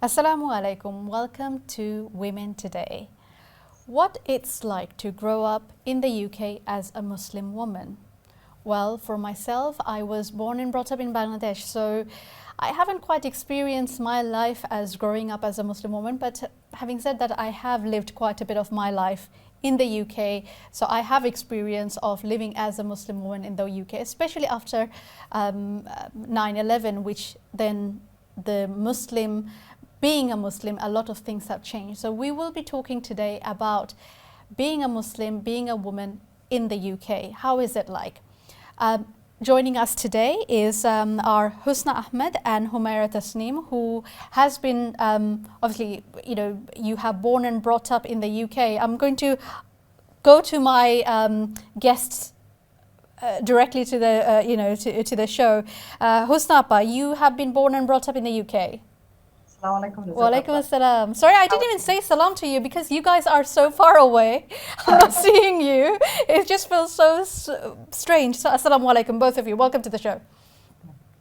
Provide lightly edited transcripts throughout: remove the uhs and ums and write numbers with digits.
Assalamu alaikum. Welcome to Women Today. What it's like to grow up in the UK as a Muslim woman. Well, for myself, I was born and brought up in Bangladesh, so I haven't quite experienced my life as growing up as a Muslim woman, but having said that, I have lived quite a bit of my life in the UK, so I have experience of living as a Muslim woman in the UK, especially after 9/11, which then being a Muslim, a lot of things have changed. So we will be talking today about being a Muslim, being a woman in the UK. How is it like? Joining us today is our Husna Ahmed and Humaira Tasneem, who has been obviously, you have born and brought up in the UK. I'm going to go to my guests directly to the to the show. Husna Appa, you have been born and brought up in the UK. Assalamu alaikum. Wa alaikum assalam. Sorry, I didn't even say salam to you because you guys are so far away. I'm not seeing you. It just feels so strange. So, assalamu alaikum, both of you. Welcome to the show.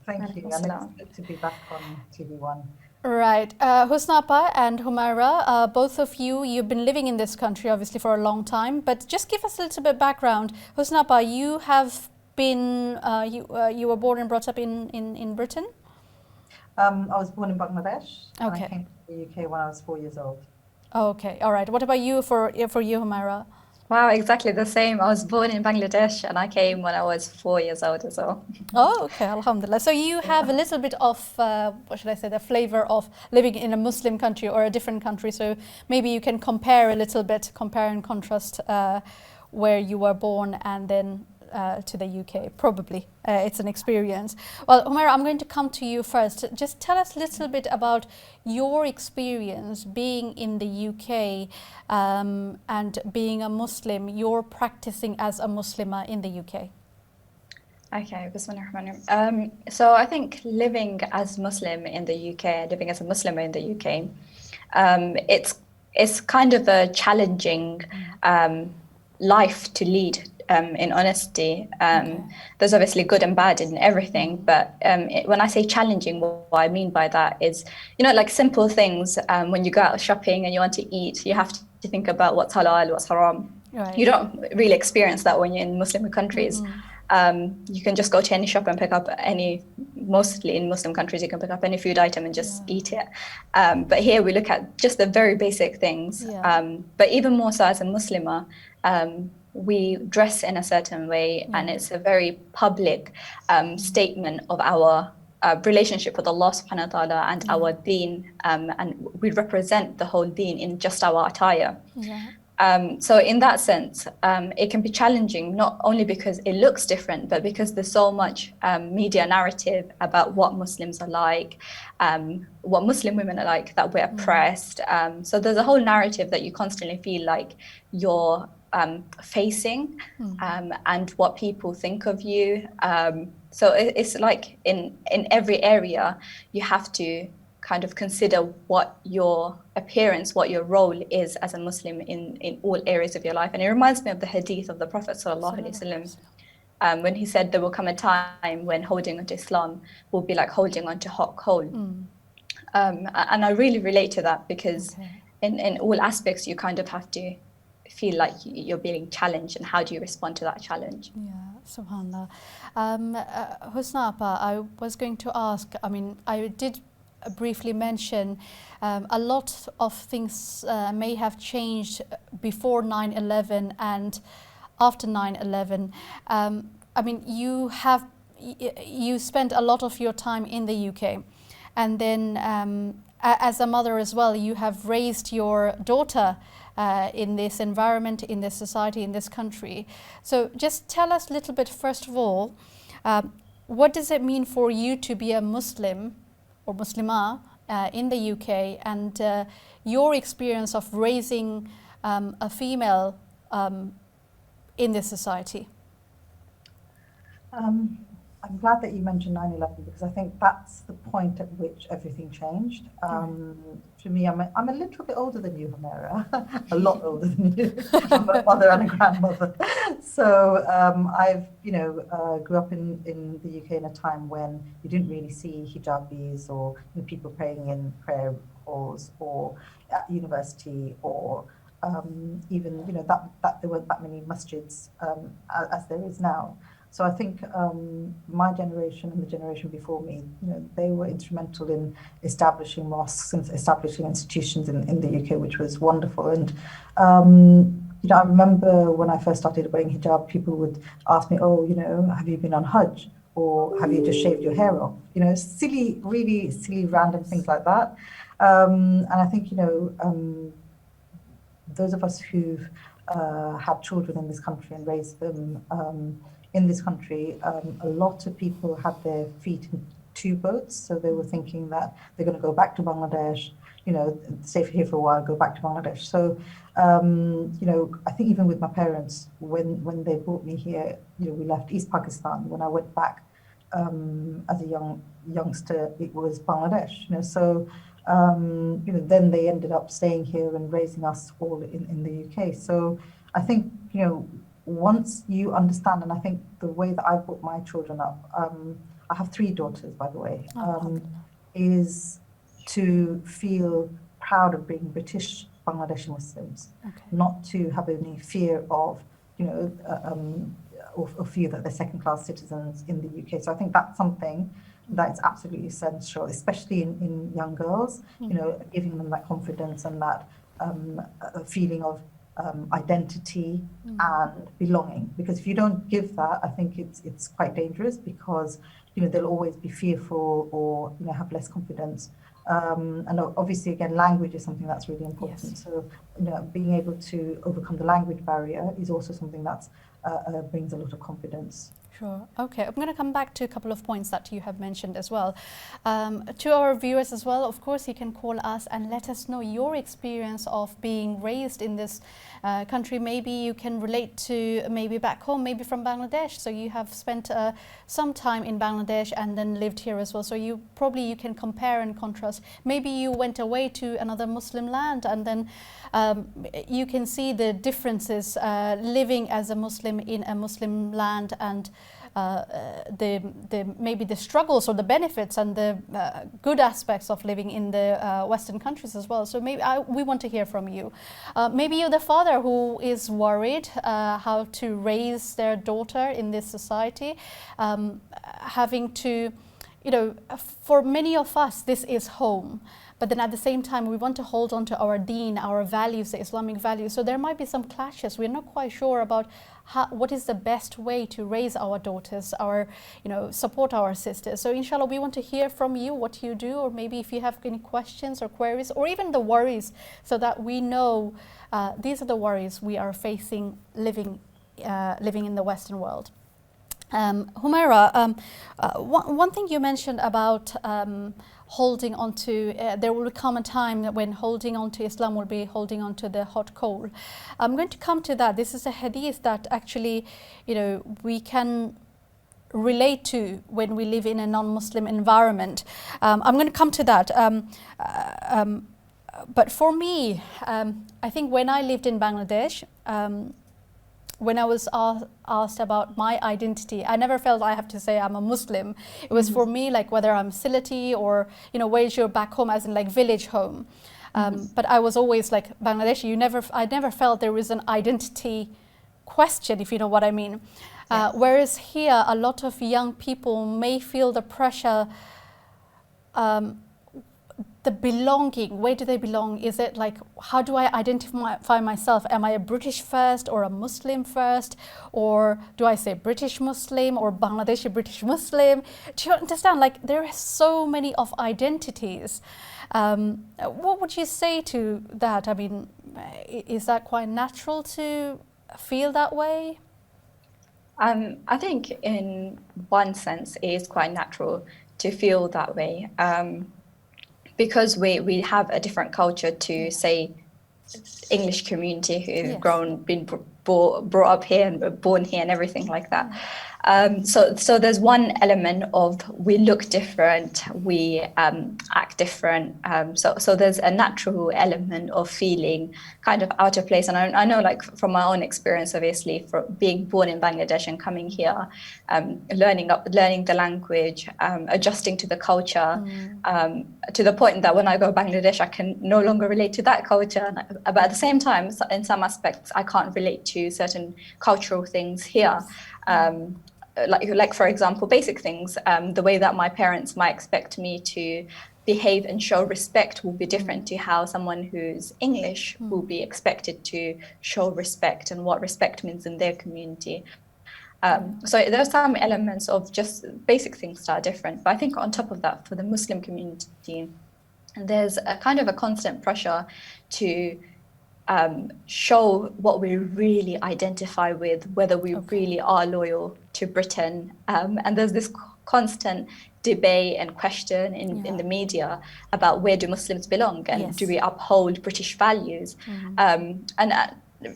Thank you. And it's good to be back on TV1. Right. Husna Appa and Humaira, both of you, you've been living in this country obviously for a long time, but just give us a little bit of background. Husna Appa, you have been, you were born and brought up in Britain? I was born in Bangladesh. And Okay. I came to the UK when I was 4 years old. Okay, all right. What about you, for you, Humaira? Wow, exactly the same. I was born in Bangladesh and I came when I was 4 years old as well. Oh, okay, alhamdulillah. So you have a little bit of, what should I say, the flavor of living in a Muslim country or a different country. So maybe you can compare a little bit, compare and contrast where you were born and then to the UK. Probably it's an experience. Well, Humaira, I'm going to come to you first. Just tell us a little bit about your experience being in the UK and being a Muslim, you're practicing as a Muslimah in the UK. Okay, Bismillahirrahmanirrahim. So I think living as Muslim in the UK, living as a Muslim in the UK, it's kind of a challenging life to lead. In honesty, there's obviously good and bad in everything, but when I say challenging, what I mean by that is, like simple things. When you go out shopping and you want to eat, you have to think about what's halal, what's haram. Right. You don't really experience that when you're in Muslim countries. You can just go to any shop and pick up mostly in Muslim countries, you can pick up any food item and just eat it. But here we look at just the very basic things. But even more so as a Muslimah, we dress in a certain way, and it's a very public statement of our relationship with Allah subhanahu wa ta'ala and our deen, and we represent the whole deen in just our attire. So in that sense, it can be challenging, not only because it looks different, but because there's so much media narrative about what Muslims are like, what Muslim women are like, that we're oppressed. So there's a whole narrative that you constantly feel like you're facing, and what people think of you. So it's like in every area, you have to kind of consider what your appearance, what your role is as a Muslim in all areas of your life. And it reminds me of the hadith of the Prophet sallallahu alaihi wasallam, when he said there will come a time when holding onto Islam will be like holding onto hot coal. And I really relate to that because in all aspects you kind of have to feel like you're being challenged, and how do you respond to that challenge? Yeah, subhanallah. Husna Appa, I was going to ask, I mean, I did briefly mention a lot of things may have changed before 9/11 and after 9/11. I mean, you spent a lot of your time in the UK, and then as a mother as well, you have raised your daughter in this environment, in this society, in this country. So just tell us a little bit, first of all, what does it mean for you to be a Muslim or Muslimah in the UK, and your experience of raising a female in this society? I'm glad that you mentioned 9/11 because I think that's the point at which everything changed. For me, I'm a little bit older than you, Humaira, a lot older than you. I'm a mother and a grandmother. So I've, grew up in the UK in a time when you didn't really see hijabis or people praying in prayer halls or at university, or even, you know, that there weren't that many masjids as there is now. So I think my generation and the generation before me, you know, they were instrumental in establishing mosques and establishing institutions in the UK, which was wonderful. And you know, I remember when I first started wearing hijab, people would ask me, "Oh, you know, have you been on Hajj? Or have you just shaved your hair off?" You know, silly, really silly, random things like that. And I think, you know, those of us who've had children in this country and raised them in this country, a lot of people had their feet in two boats. So they were thinking that they're going to go back to Bangladesh, you know, stay here for a while, go back to Bangladesh. So, you know, I think even with my parents, when they brought me here, you know, we left East Pakistan. When I went back as a youngster, it was Bangladesh, you know. So, you know, then they ended up staying here and raising us all in the UK. So I think, you know, once you understand, and I think the way that I brought my children up, I have 3 daughters, by the way, is to feel proud of being British Bangladeshi Muslims, not to have any fear of, you know, or fear that they're second-class citizens in the UK. So I think that's something that's absolutely essential, especially in young girls, you know, giving them that confidence and that feeling of identity and belonging. Because if you don't give that, I think it's quite dangerous, because, you know, they'll always be fearful or, you know, have less confidence. And obviously, again, language is something that's really important. Yes. So, you know, being able to overcome the language barrier is also something that brings a lot of confidence. Sure. Okay, I'm going to come back to a couple of points that you have mentioned as well. To our viewers as well, of course, you can call us and let us know your experience of being raised in this country. Maybe you can relate to maybe back home, maybe from Bangladesh. So you have spent some time in Bangladesh and then lived here as well. So you can compare and contrast. Maybe you went away to another Muslim land and then you can see the differences living as a Muslim in a Muslim land, and maybe the struggles or the benefits and the good aspects of living in the Western countries as well. So maybe we want to hear from you. Maybe you're the father who is worried how to raise their daughter in this society, having to, you know, for many of us, this is home. But then at the same time, we want to hold on to our deen, our values, the Islamic values. So there might be some clashes. We're not quite sure about what is the best way to raise our daughters, support our sisters. So inshallah, we want to hear from you what you do, or maybe if you have any questions or queries, or even the worries, so that we know these are the worries we are facing living in the Western world. Humaira, one thing you mentioned about holding on to, there will come a time when holding on to Islam will be holding on to the hot coal. I'm going to come to that. This is a hadith that actually, you know, we can relate to when we live in a non-Muslim environment. I'm going to come to that. But for me, I think when I lived in Bangladesh, when I was asked about my identity, I never felt I have to say I'm a Muslim. It was for me like whether I'm Sylheti or, you know, where's your back home, as in like village home. But I was always like Bangladeshi. I never felt there was an identity question, if you know what I mean. Yes. Whereas here, a lot of young people may feel the pressure, the belonging. Where do they belong? Is it like, how do I identify myself? Am I a British first or a Muslim first? Or do I say British Muslim or Bangladeshi British Muslim? Do you understand? Like, there are so many of identities. What would you say to that? I mean, is that quite natural to feel that way? I think in one sense it is quite natural to feel that way. Because we have a different culture to, say, English community who've been brought up here and born here and everything like that. So there's one element of we look different, we act different. So there's a natural element of feeling kind of out of place. And I know, like from my own experience, obviously, for being born in Bangladesh and coming here, learning the language, adjusting to the culture, to the point that when I go to Bangladesh, I can no longer relate to that culture. But at the same time, in some aspects, I can't relate to certain cultural things here. Like for example, basic things, the way that my parents might expect me to behave and show respect will be different to how someone who's English will be expected to show respect and what respect means in their community. So there are some elements of just basic things that are different. But I think on top of that, for the Muslim community, there's a kind of a constant pressure to show what we really identify with, whether we really are loyal to Britain. And there's this constant debate and question in the media about where do Muslims belong and do we uphold British values?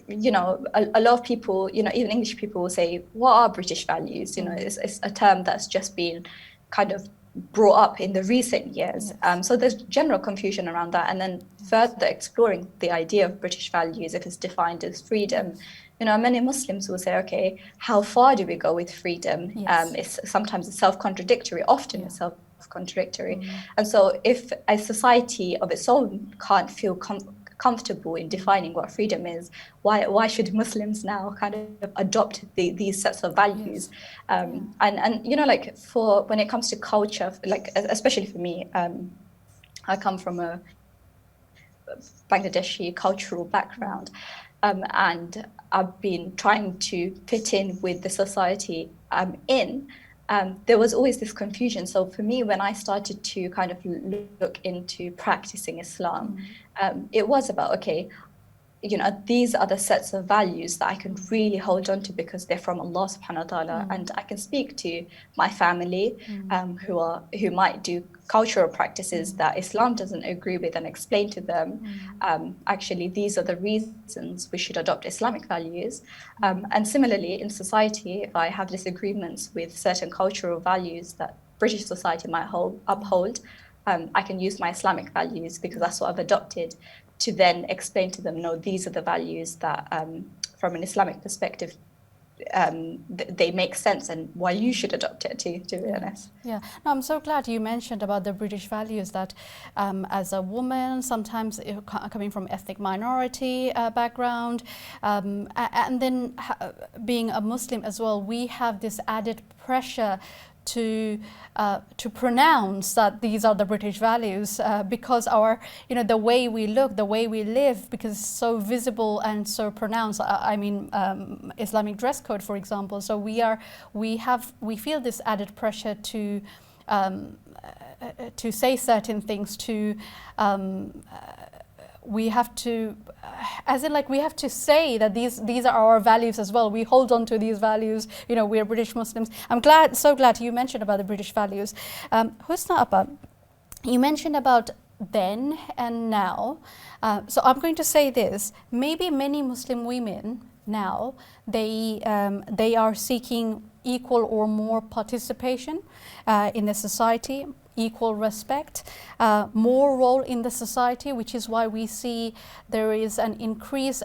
You know, a lot of people, you know, even English people will say, what are British values? You know, it's a term that's just been kind of brought up in the recent years. So there's general confusion around that. And then further exploring the idea of British values, if it's defined as freedom, you know, many Muslims will say, okay, how far do we go with freedom? Sometimes it's self-contradictory, often it's self-contradictory. And so if a society of its own can't feel comfortable in defining what freedom is, why should Muslims now kind of adopt these sets of values? And you know, like for when it comes to culture, like especially for me, I come from a Bangladeshi cultural background, and I've been trying to fit in with the society I'm in. There was always this confusion. So for me, when I started to kind of look into practicing Islam, it was about, okay, you know, these are the sets of values that I can really hold on to because they're from Allah subhanahu wa ta'ala. And I can speak to my family who might do cultural practices that Islam doesn't agree with and explain to them, actually, these are the reasons we should adopt Islamic values. And similarly, in society, if I have disagreements with certain cultural values that British society might uphold, I can use my Islamic values because that's what I've adopted to then explain to them, no, these are the values that from an Islamic perspective, they make sense and why you should adopt it, to be honest. Yeah, no, I'm so glad you mentioned about the British values that as a woman, sometimes coming from ethnic minority background, and then being a Muslim as well, we have this added pressure to pronounce that these are the British values because our, you know, the way we look, the way we live, because it's so visible and so pronounced. I mean, Islamic dress code, for example. So we feel this added pressure to say certain things. We have to, as in, like, we have to say that these are our values as well. We hold on to these values. You know, we're British Muslims. I'm so glad you mentioned about the British values. Husna Appa, you mentioned about then and now. So I'm going to say this. Maybe many Muslim women now, they are seeking equal or more participation in the society, equal respect, more role in the society, which is why we see there is an increase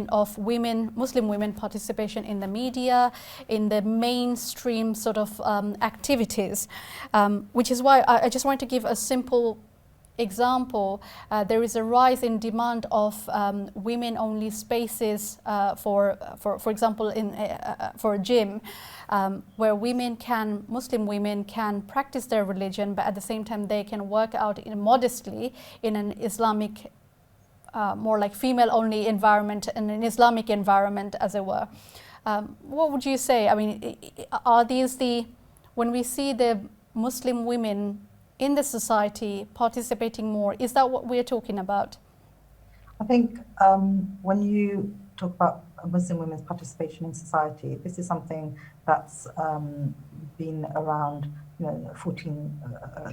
of Muslim women participation in the media, in the mainstream sort of activities, which is why I just want to give a simple example. There is a rise in demand of women-only spaces for example, for a gym, where Muslim women can practice their religion, but at the same time they can work out modestly in an Islamic, more like female-only environment, in an Islamic environment, as it were. What would you say? I mean, are these when we see the Muslim women in the society participating more, is that what we're talking about? I think when you talk about Muslim women's participation in society, this is something that's been around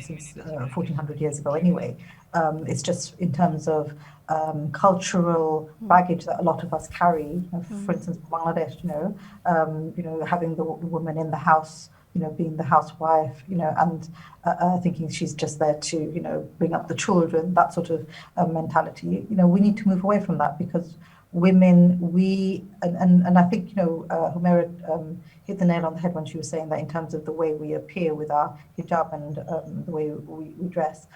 since 1400 years ago anyway. It's just in terms of cultural baggage that a lot of us carry. For instance, Bangladesh, having the woman in the house, being the housewife, and thinking she's just there to, bring up the children, that sort of mentality. We need to move away from that, because women, and I think, Humaira hit the nail on the head when she was saying that in terms of the way we appear with our hijab and the way we dress,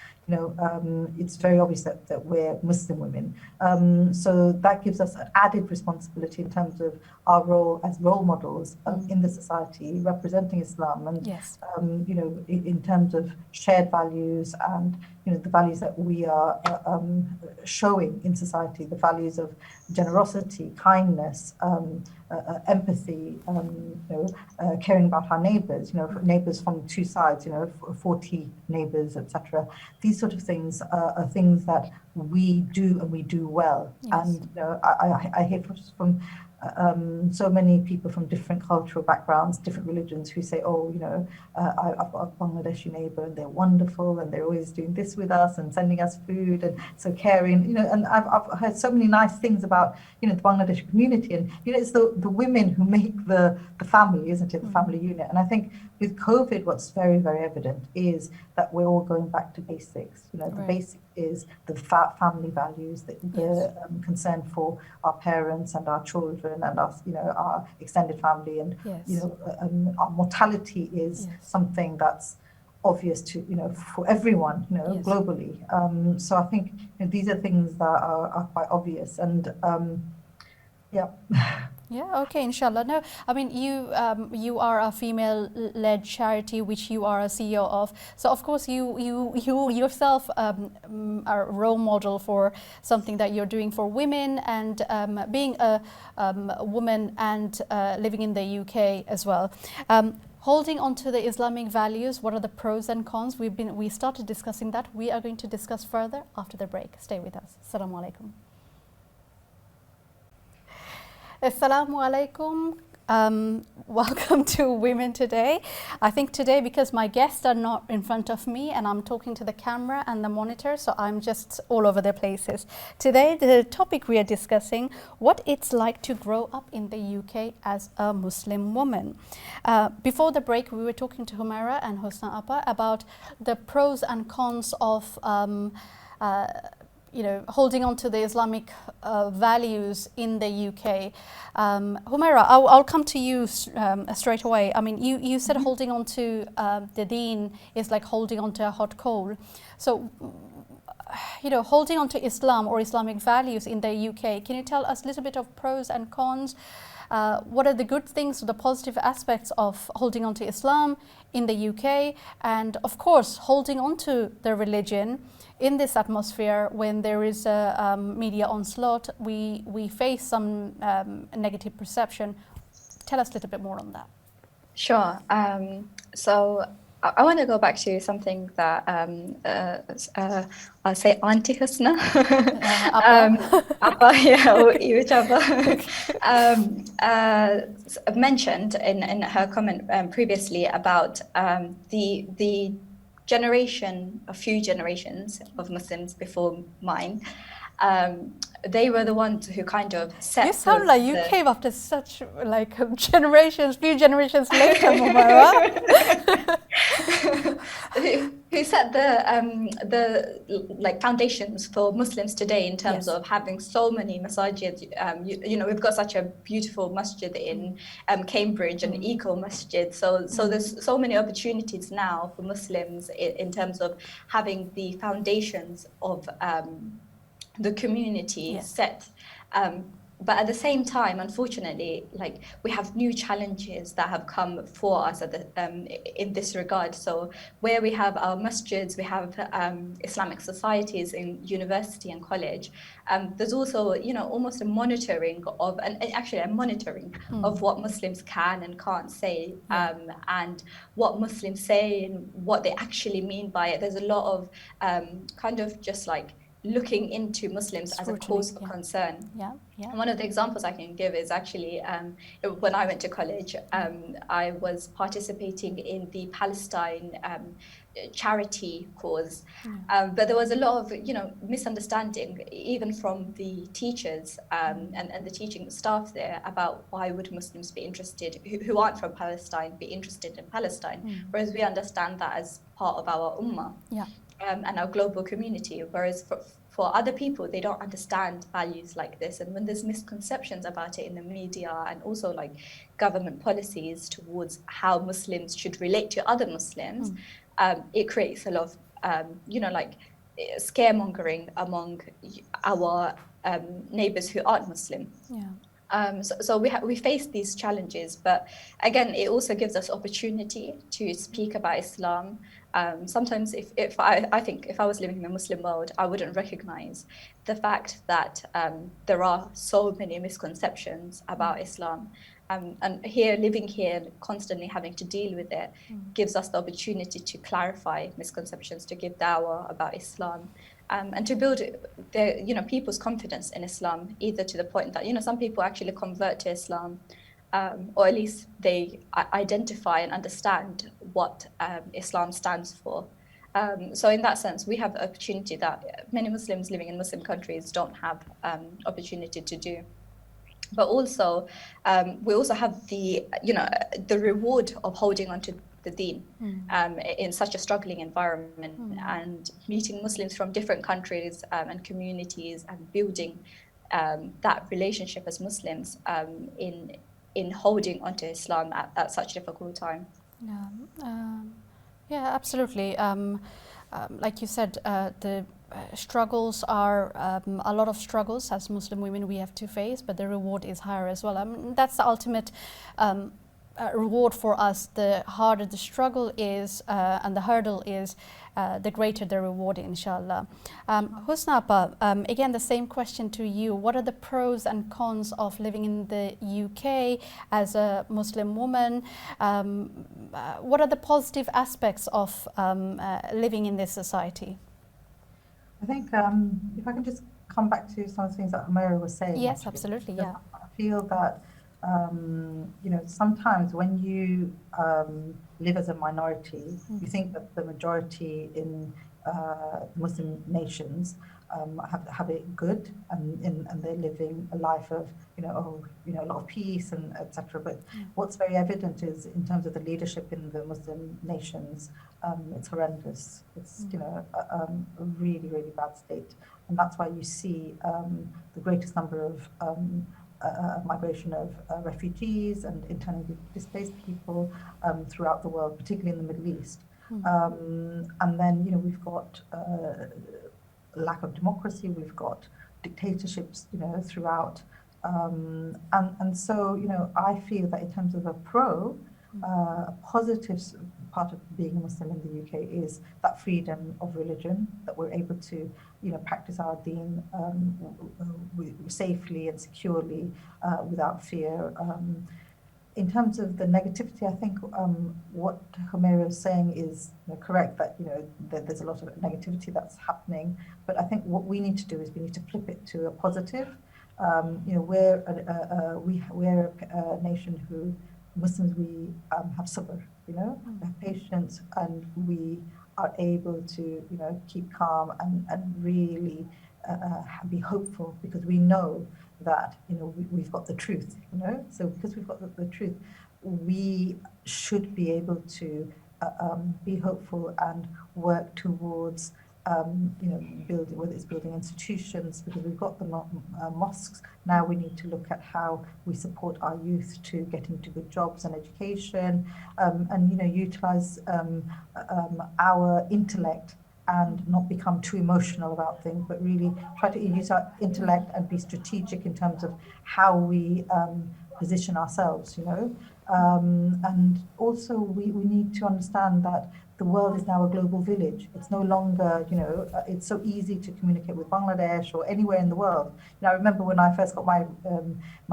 it's very obvious that we're Muslim women. So that gives us an added responsibility in terms of our role as role models in the society, representing Islam, and yes. In terms of shared values and the values that we are showing in society, the values of generosity, kindness, empathy, caring about our neighbours, neighbours from two sides, 40 neighbours, etc. These sort of things are things that we do and we do well. Yes. And I hear from so many people from different cultural backgrounds, different religions, who say, I've got a Bangladeshi neighbour and they're wonderful and they're always doing this with us and sending us food and so caring, and I've heard so many nice things about, the Bangladeshi community, and, it's the women who make the family, isn't it, the family unit. And I think with COVID, what's very, very evident is that we're all going back to basics. The right. basic is the family values, the yes. Concern for our parents and our children and our extended family, and yes. Our mortality is yes. something that's obvious to for everyone yes. globally. So I think these are things that are quite obvious, and yeah. Yeah, okay, inshallah. No, I mean, you are a female-led charity, which you are a CEO of. So, of course, you yourself are a role model for something that you're doing for women, and being a woman and living in the UK as well. Holding on to the Islamic values, what are the pros and cons? We started discussing that. We are going to discuss further after the break. Stay with us. Assalamu alaikum. Assalamu alaikum. Welcome to Women Today. I think today, because my guests are not in front of me and I'm talking to the camera and the monitor, so I'm just all over the places. Today, the topic we are discussing, what it's like to grow up in the UK as a Muslim woman. Before the break, we were talking to Humaira and Husna Appa about the pros and cons of holding on to the Islamic values in the UK. Humaira, I'll come to you straight away. I mean, you said mm-hmm. holding on to the deen is like holding on to a hot coal. So, holding on to Islam or Islamic values in the UK, can you tell us a little bit of pros and cons? What are the good things, the positive aspects of holding on to Islam in the UK, and of course holding on to the religion in this atmosphere when there is a media onslaught? We face some negative perception. Tell us a little bit more on that. Sure. So I want to go back to something that I'll say Auntie Husna. Appa, yeah, or whichever. Mentioned in her comment previously about the generation, a few generations of Muslims before mine. They were the ones who kind of set. You sound like you came after such few generations later, Humaira. who set the foundations for Muslims today in terms yes. of having so many masajid. We've got such a beautiful masjid in Cambridge, an eco masjid. So there's so many opportunities now for Muslims in terms of having the foundations of the community yes. set. But at the same time, unfortunately, we have new challenges that have come for us in this regard. So where we have our masjids, we have Islamic societies in university and college. There's also, almost a monitoring of, of what Muslims can and can't say, and what Muslims say and what they actually mean by it. There's a lot of kind of just looking into Muslims as a cause for concern. Yeah, yeah. And one of the examples I can give is actually when I went to college, I was participating in the Palestine charity cause, but there was a lot of misunderstanding even from the teachers and the teaching staff there about why would Muslims be interested, who aren't from Palestine, be interested in Palestine, whereas we understand that as part of our ummah. Yeah. And our global community, whereas for other people, they don't understand values like this. And when there's misconceptions about it in the media and also like government policies towards how Muslims should relate to other Muslims, it creates a lot of, like scaremongering among our neighbors who aren't Muslim. Yeah. So we face these challenges, but again, it also gives us opportunity to speak about Islam. Sometimes I think if I was living in a Muslim world, I wouldn't recognize the fact that there are so many misconceptions about Islam. And living here, constantly having to deal with it, gives us the opportunity to clarify misconceptions, to give dawah about Islam. And to build people's confidence in Islam, either to the point that some people actually convert to Islam, or at least they identify and understand what Islam stands for. So in that sense, we have the opportunity that many Muslims living in Muslim countries don't have opportunity to do. But also, we also have the reward of holding on to the deen in such a struggling environment, and meeting Muslims from different countries and communities, and building that relationship as Muslims in holding onto Islam at such a difficult time. Yeah, absolutely. Like you said, the struggles are a lot of struggles as Muslim women we have to face, but the reward is higher as well. That's the ultimate reward for us. The harder the struggle is and the hurdle is, the greater the reward, inshallah. Husna, again, the same question to you. What are the pros and cons of living in the UK as a Muslim woman? What are the positive aspects of living in this society? I think if I can just come back to some of the things that Humaira was saying. Yes, actually, absolutely, yeah. I feel that sometimes when you live as a minority, you think that the majority in Muslim nations have it good, and they're living a life of a lot of peace and etc. But what's very evident is, in terms of the leadership in the Muslim nations, it's horrendous. It's a really, really bad state, and that's why you see the greatest number of migration of refugees and internally displaced people throughout the world, particularly in the Middle East. And then we've got lack of democracy, we've got dictatorships throughout, and so I feel that in terms of a positive part of being a Muslim in the UK is that freedom of religion, that we're able to practice our deen safely and securely without fear. In terms of the negativity, I think what Humaira is saying is correct, that that there's a lot of negativity that's happening, but I think what we need to do is we need to flip it to a positive. We're a nation who Muslims, we have sabr, we have patience, and we are able to keep calm and really be hopeful, because we know that we've got the truth. So because we've got the truth, we should be able to be hopeful and work towards building, whether it's building institutions, because we've got the mosques. Now we need to look at how we support our youth to get into good jobs and education, and utilize our intellect and not become too emotional about things, but really try to use our intellect and be strategic in terms of how we position ourselves, and also we need to understand that the world is now a global village. It's no longer, it's so easy to communicate with Bangladesh or anywhere in the world. I remember when I first got my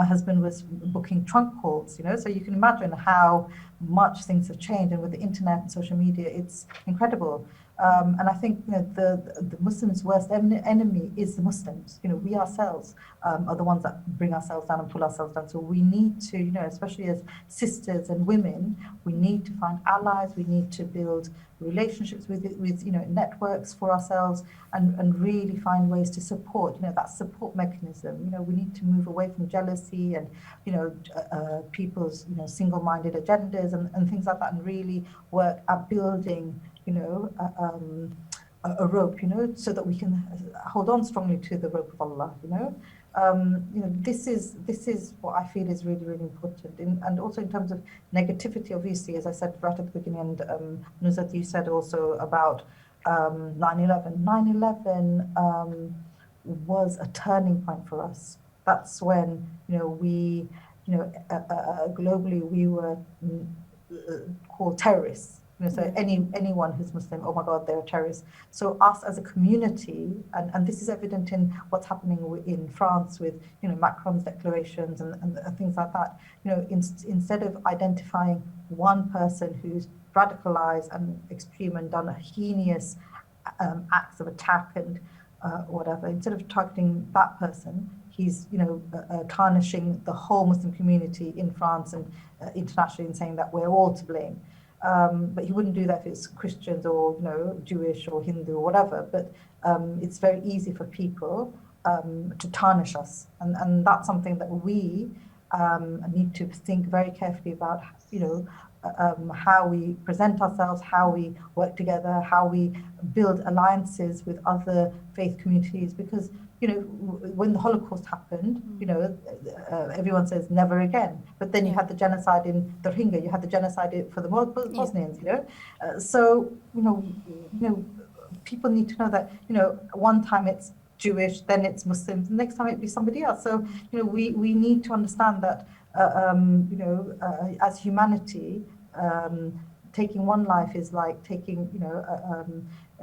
husband was booking trunk calls, so you can imagine how much things have changed, and with the internet and social media, it's incredible. And I think the Muslims' worst enemy is the Muslims. We ourselves are the ones that bring ourselves down and pull ourselves down. So we need to, especially as sisters and women, we need to find allies. We need to build relationships with networks for ourselves, and really find ways to support. That support mechanism. We need to move away from jealousy and people's single-minded agendas and things like that, and really work at building a rope, so that we can hold on strongly to the rope of Allah. This is what I feel is really, really important. And also in terms of negativity, obviously, as I said right at the beginning, and Nuzhat, you said also about 9/11. 9/11 was a turning point for us. That's when we globally we were called terrorists. So anyone who's Muslim, oh my God, they're terrorists. So us as a community, and this is evident in what's happening in France with Macron's declarations and things like that. Instead of identifying one person who's radicalized and extreme and done heinous acts of attack and whatever, instead of targeting that person, he's tarnishing the whole Muslim community in France and internationally, and saying that we're all to blame. But he wouldn't do that if it's Christians or Jewish or Hindu or whatever. But it's very easy for people to tarnish us, and that's something that we need to think very carefully about. How we present ourselves, how we work together, how we build alliances with other faith communities. Because when the Holocaust happened, everyone says never again. But then you had the genocide in the Rohingya, you had the genocide for the Bosnians. So people need to know that one time it's Jewish, then it's Muslims, the next time it'd be somebody else. So we need to understand that as humanity, taking one life is like taking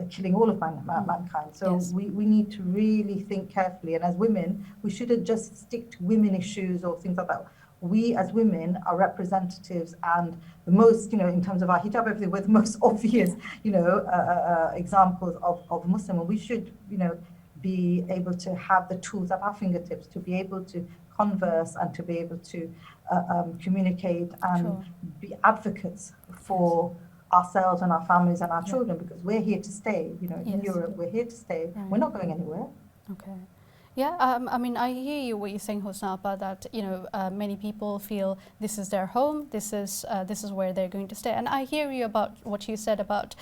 killing all of mankind. So yes, we need to really think carefully. And as women, we shouldn't just stick to women issues or things like that. We as women are representatives, and the most, in terms of our hijab, everything, we're the most obvious, examples of Muslim. And we should, be able to have the tools at our fingertips to be able to converse and to be able to communicate and be advocates for ourselves and our families and our children, because we're here to stay. In Europe, we're here to stay. We're not going anywhere. Okay. Yeah, I mean, I hear you what you're saying, Husna, about that. Many people feel this is their home. This is where they're going to stay. And I hear you about what you said about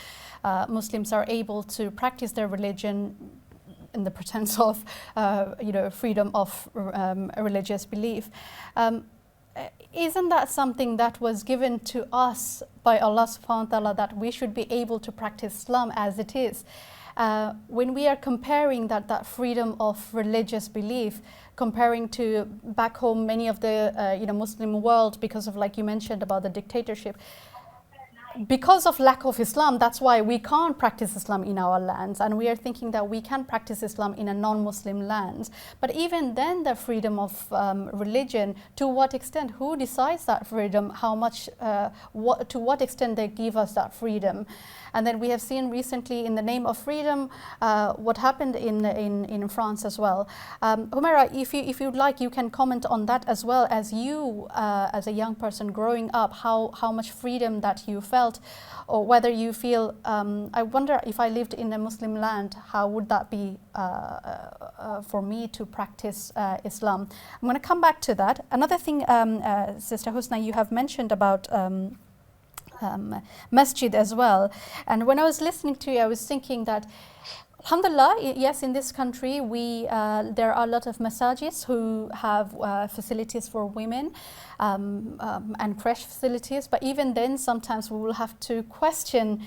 Muslims are able to practice their religion in the pretense of, freedom of religious belief. Isn't that something that was given to us by Allah subhanahu wa ta'ala, that we should be able to practice Islam as it is? When we are comparing that freedom of religious belief, comparing to back home, many of the Muslim world, because of, like you mentioned about the dictatorship, because of lack of Islam, that's why we can't practice Islam in our lands, and we are thinking that we can practice Islam in a non-Muslim lands. But even then, the freedom of religion, to what extent, who decides that freedom, how much, to what extent they give us that freedom? And then we have seen recently, in the name of freedom, what happened in France as well. Humaira, if you'd like, you can comment on that as well, as you, as a young person growing up, how much freedom that you felt, or whether you feel, I wonder if I lived in a Muslim land, how would that be for me to practice Islam? I'm going to come back to that. Another thing, Sister Husna, you have mentioned about masjid as well. And when I was listening to you, I was thinking that, alhamdulillah, yes, in this country, there are a lot of masajis who have facilities for women and creche facilities. But even then, sometimes we will have to question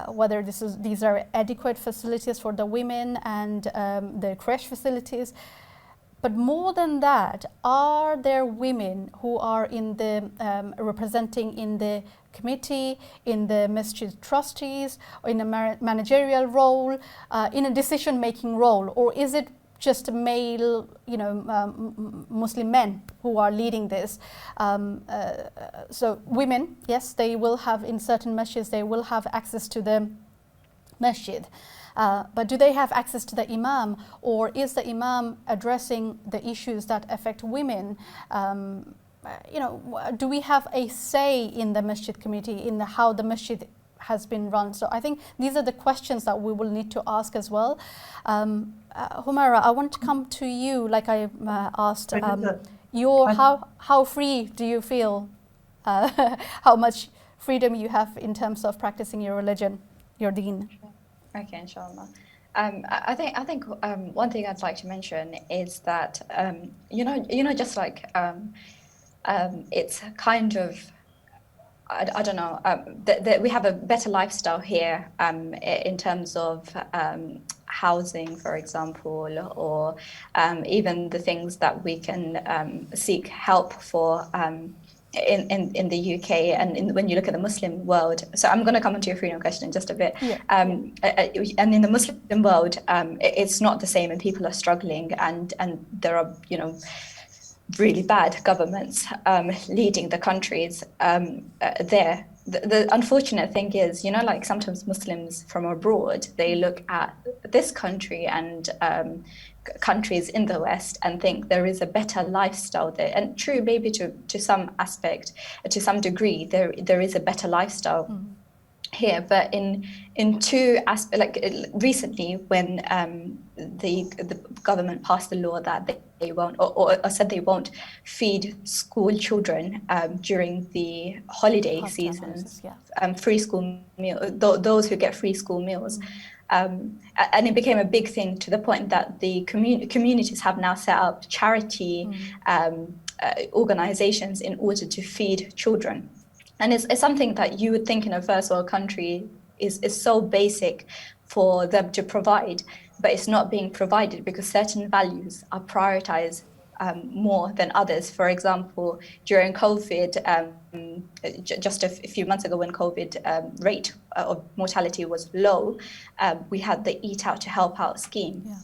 whether these are adequate facilities for the women and the creche facilities. But more than that, are there women who are in the representing in the committee, in the masjid trustees, or in a managerial role, in a decision-making role, or is it just male, Muslim men who are leading this? So women, yes, they will have, in certain masjids, they will have access to the masjid. But do they have access to the imam, or is the imam addressing the issues that affect women? Do we have a say in the masjid community, in how the masjid has been run? So I think these are the questions that we will need to ask as well. Humaira, I want to come to you, like I asked. How free do you feel? How much freedom you have in terms of practicing your religion, your deen? Okay, inshallah. I think one thing I'd like to mention is that just like it's kind of, I don't know, we have a better lifestyle here in terms of housing, for example, or even the things that we can seek help for in the UK and when you look at the Muslim world. So I'm going to come onto your freedom question in just a bit. Yeah. And in the Muslim world, it's not the same, and people are struggling, and there are, really bad governments leading the countries there. The unfortunate thing is, like sometimes Muslims from abroad, they look at this country and countries in the West and think there is a better lifestyle there. And true, maybe to some aspect, to some degree, there is a better lifestyle here. But in two aspects, like recently when the government passed the law that they won't, or said they won't feed school children during the holiday season, free school meal, those who get free school meals. And it became a big thing to the point that the communities have now set up charity organizations in order to feed children. And it's something that you would think in a first world country is so basic for them to provide, but it's not being provided because certain values are prioritized more than others. For example, during COVID, just a few months ago when COVID rate of mortality was low, we had the Eat Out to Help Out scheme. Yeah.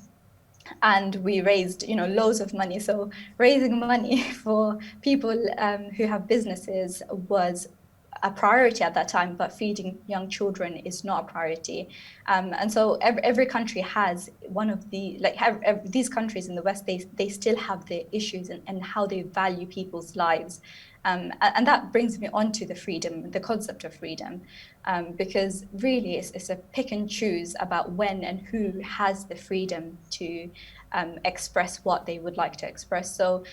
And we raised, loads of money. So raising money for people who have businesses was a priority at that time, but feeding young children is not a priority. And so every country has one of the, these countries in the West, they still have the issues and how they value people's lives. And that brings me on to the freedom, the concept of freedom, because really it's a pick and choose about when and who has the freedom to express what they would like to express. So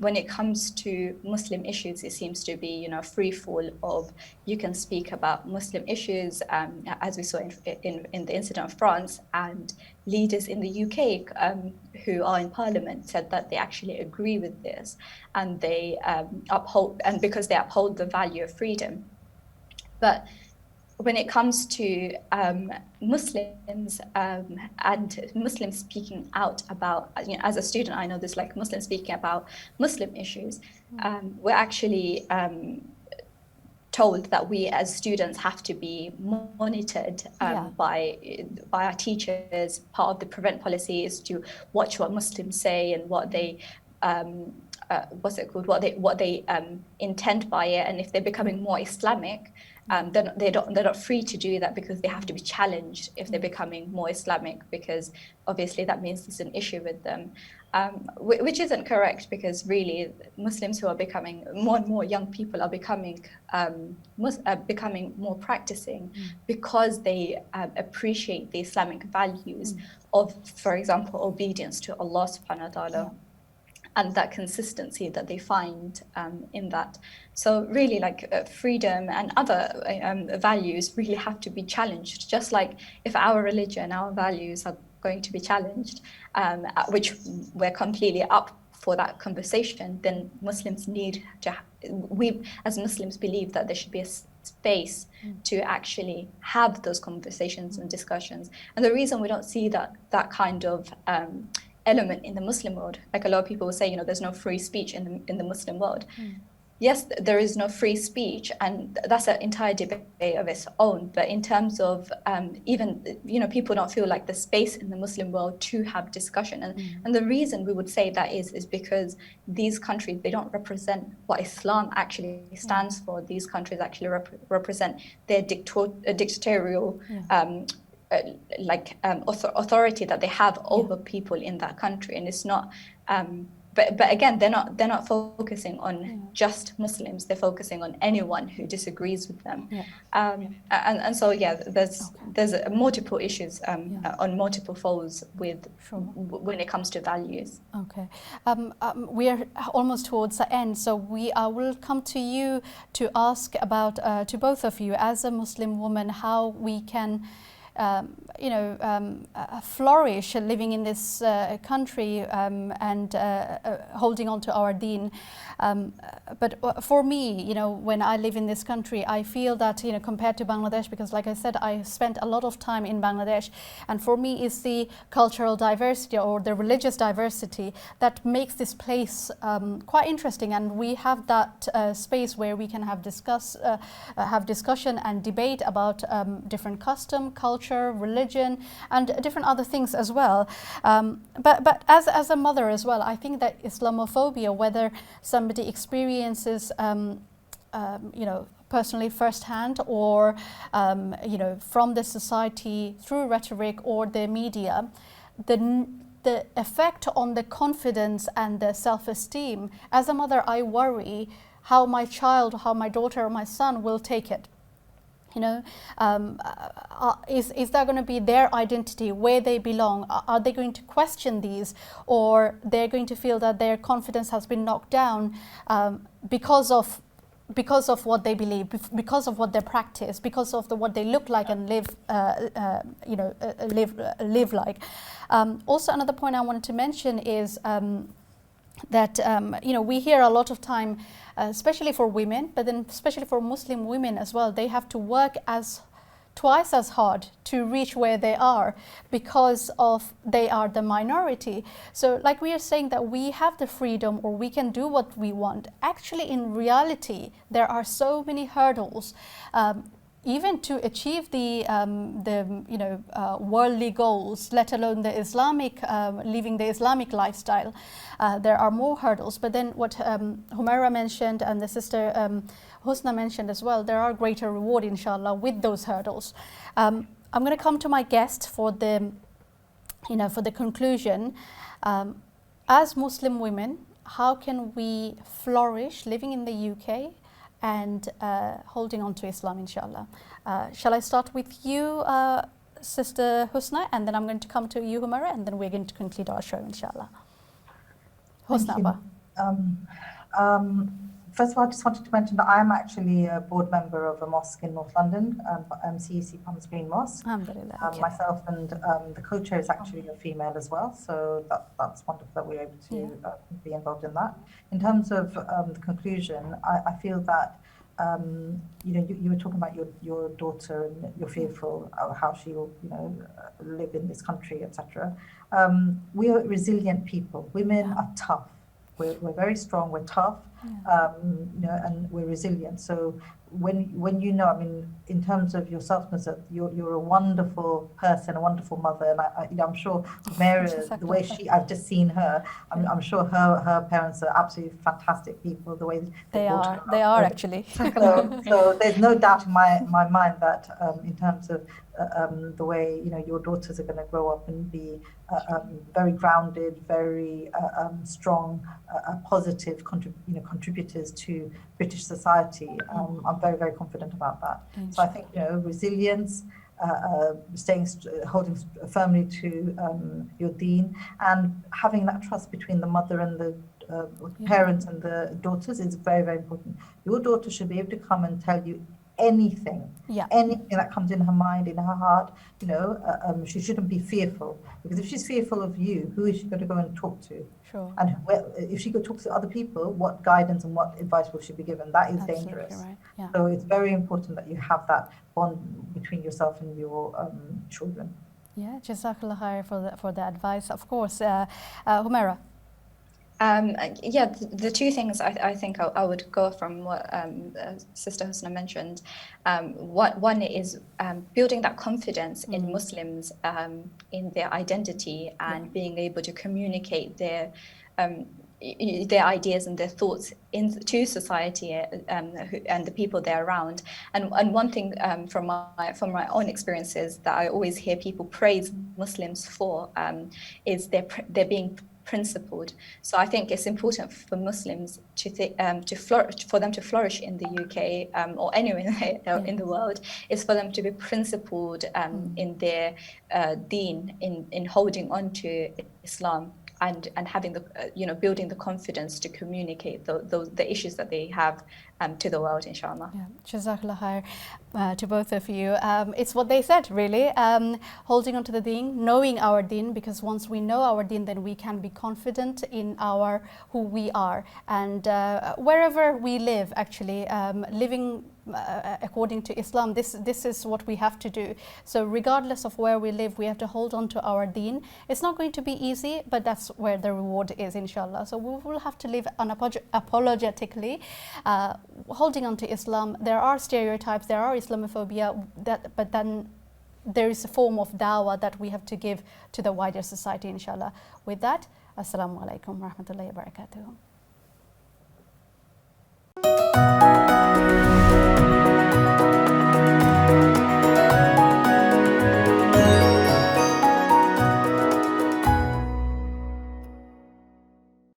when it comes to Muslim issues, it seems to be, free fall of you can speak about Muslim issues, as we saw in the incident of France, and leaders in the UK who are in Parliament said that they actually agree with this, and they uphold, and because they uphold the value of freedom. But when it comes to Muslims and Muslims speaking out about, as a student, I know this, like Muslims speaking about Muslim issues, we're actually told that we as students have to be monitored by our teachers. Part of the prevent policy is to watch what Muslims say and what they what they intend by it, and if they're becoming more Islamic, then they're not free to do that because they have to be challenged if they're becoming more Islamic, because obviously that means there's an issue with them, which isn't correct, because really Muslims who are becoming more and more young people are becoming more practicing because they appreciate the Islamic values of, for example, obedience to Allah subhanahu wa ta'ala. And that consistency that they find in that. So really, freedom and other values really have to be challenged. Just like if our religion, our values are going to be challenged, which we're completely up for that conversation, then Muslims need to, we as Muslims believe that there should be a space to actually have those conversations and discussions. And the reason we don't see that kind of element in the Muslim world, like a lot of people will say, there's no free speech in the Muslim world. Yes, there is no free speech, and that's an entire debate of its own. But in terms of even, people don't feel like the space in the Muslim world to have discussion. And the reason we would say that is because these countries, they don't represent what Islam actually stands for. These countries actually represent their dictatorial authority that they have over people in that country, and it's not. But again, they're not focusing on just Muslims. They're focusing on anyone who disagrees with them. And so there's multiple issues on multiple folds with when it comes to values. Okay, we are almost towards the end, so I will come to you to ask about to both of you as a Muslim woman how we can flourish living in this country and holding on to our deen. But for me, when I live in this country, I feel that, compared to Bangladesh, because like I said, I spent a lot of time in Bangladesh, and for me it's the cultural diversity or the religious diversity that makes this place quite interesting, and we have that space where we can have discussion and debate about different custom, culture, religion, and different other things as well. But as a mother as well, I think that Islamophobia, whether somebody experiences personally firsthand or from the society through rhetoric or the media, the effect on the confidence and the self-esteem, as a mother I worry how my child, how my daughter or my son will take it. Is that going to be their identity, where they belong? Are they going to question these, or they're going to feel that their confidence has been knocked down because of what they believe, because of what they practice, because of what they look like and live like? Also, another point I wanted to mention is that we hear a lot of time, especially for women, but then especially for Muslim women as well, they have to work twice as hard to reach where they are because they are the minority. So like we are saying that we have the freedom or we can do what we want. Actually, in reality, there are so many hurdles. Even to achieve the worldly goals, let alone the Islamic, living the Islamic lifestyle, there are more hurdles. But then what Humaira mentioned and the sister Husna mentioned as well, there are greater reward, inshallah, with those hurdles. I'm going to come to my guest for the conclusion. As Muslim women, how can we flourish living in the UK and holding on to Islam, inshallah? Shall I start with you, Sister Husna, and then I'm going to come to you, Humaira, and then we're going to conclude our show, inshallah. Husna. First of all, I just wanted to mention that I'm actually a board member of a mosque in North London, CEC Palms Green Mosque. Alhamdulillah. Okay. Myself and the co-chair is actually a female as well, so that's wonderful that we're able to be involved in that. In terms of the conclusion, I feel that you were talking about your daughter and you're fearful of how she will live in this country, etc. We are resilient people. Women are tough. We're very strong. We're tough. And we're resilient. So when in terms of yourself, Nuzhat, you're a wonderful person, a wonderful mother, and I'm sure Mary, the way I've just seen her, I'm sure her parents are absolutely fantastic people. The way they are actually. So there's no doubt in my mind that in terms of the way your daughters are going to grow up and be very grounded, very strong, positive contributors to British society. I'm very, very confident about that. So I think resilience, holding firmly to your deen, and having that trust between the mother and the parents and the daughters is very, very important. Your daughter should be able to come and tell you anything that comes in her mind, in her heart. She shouldn't be fearful, because if she's fearful of you, who is she going to go and talk to? Sure. And if she could talk to other people, what guidance and what advice will she be given? That is absolutely dangerous. Right. Yeah. So it's very important that you have that bond between yourself and your children. Yeah, Jazakallah khair for the advice. Of course, Humaira. The two things I think I would go from what Sister Husna mentioned. One is building that confidence in Muslims in their identity and being able to communicate their their ideas and their thoughts into society and the people they're around. And one thing from my own experiences that I always hear people praise Muslims for is they're being principled. So I think it's important for Muslims to flourish, for them to flourish in the UK or anywhere in the world, is for them to be principled in their deen, in holding on to Islam. And having the, building the confidence to communicate the issues that they have to the world, inshallah. Yeah, Jazakallah khair to both of you. It's what they said, really. Holding on to the deen, knowing our deen, because once we know our deen, then we can be confident in who we are. And wherever we live, actually, living according to Islam, this is what we have to do. So regardless of where we live, we have to hold on to our deen. It's not going to be easy, but that's where the reward is, inshallah. So we will have to live unapologetically, holding on to Islam. There are stereotypes, there are Islamophobia, but then there is a form of dawah that we have to give to the wider society, inshallah. With that, Assalamu alaikum wa rahmatullahi wa barakatuh.